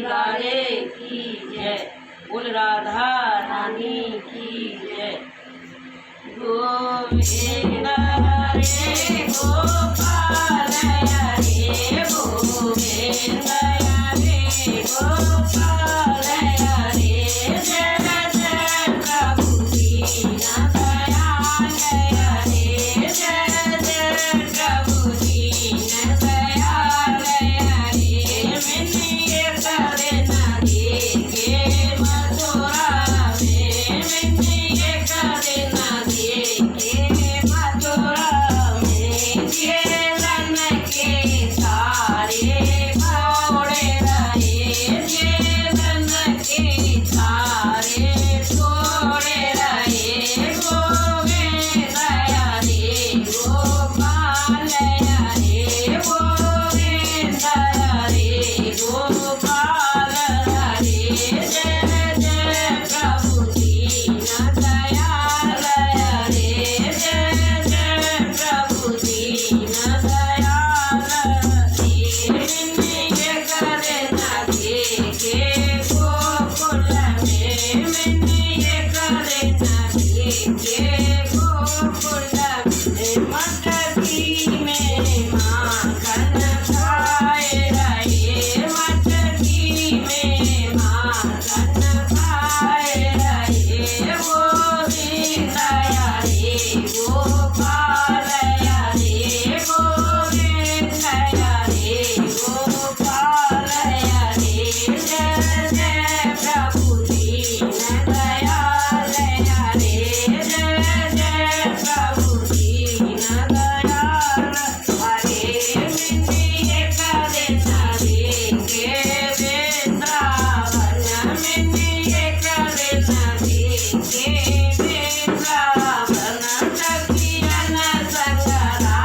लाले की जय। बोल राधा रानी की जय। गोविंद हरे गोपाल हरे गोविंद हरे गोपाल हरे जय जय प्रभु दीन दयाल हरे जय जय प्रभु दीन दयाल हरे। मिन्नी करे नदी के मथुरा में, मिन्नी करे नदी के मथुरा में, जेलन के सारे घोड़े रहे, जेलन के सारे घोड़े रहे। गोविंद हरे गोपाल हरे गोविंद हरे गोपाल हरे जय जय प्रभु दीन दयाल हरे जय जय प्रभु दीन दयाल हरे। मिन्नी करे नदी के गोकुल में, मिन्नी करे नदी के गोकुल में, मटकी में माखन खाए रहे, मटकी में माखन खाए रहे। गोविंद हरे गोपाल हरे गोविंद हरे गोपाल हरे जय जय प्रभु दीन दयाल हरे जय जय प्रभु दीन दयाल हरे। मिन्नी करे नदी के वृंदावन, मिन्नी करे नदी के वृंदावन, सखियन संगरा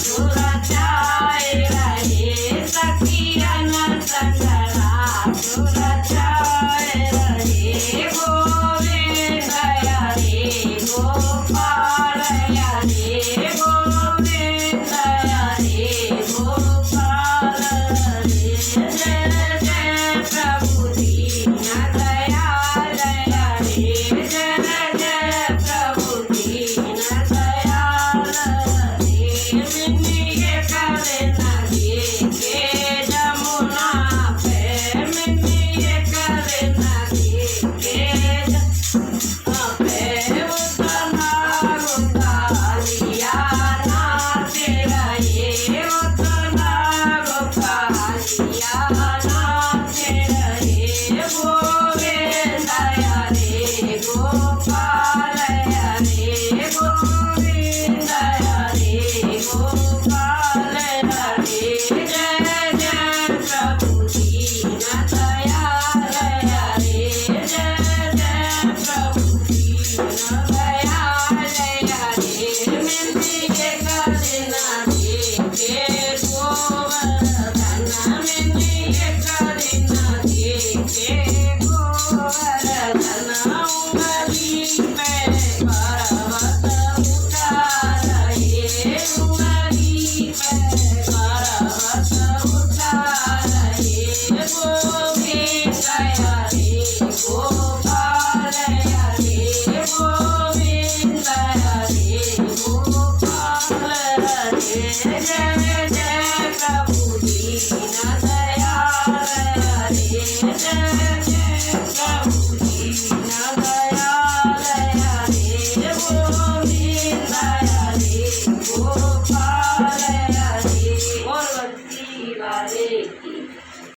सुरचाए रहे, सखियन संगरा सुरचाए रहे। गोविंद हरे गोपाल हरे गोविंद हरे गोपाल हरे जय जय प्रभु दीन दयाल हरे जय जय प्रभु दीन दयाल हरे। मिन्नी करे नदी के जमुना पे, मिन्नी करे नदी के जमुना पे, उतना गोपालिया नाचे रहे, उतना गोपालिया नाचे रहे। गोविंद हरे गोपाल हरे गोविंद हरे गोपाल हरे जय जय प्रभु दीन दयाल हरे जय जय प्रभु दीन दयाल हरे। मिन्नी करे नदी के गोवर्धन, मिन्नी करे नदी के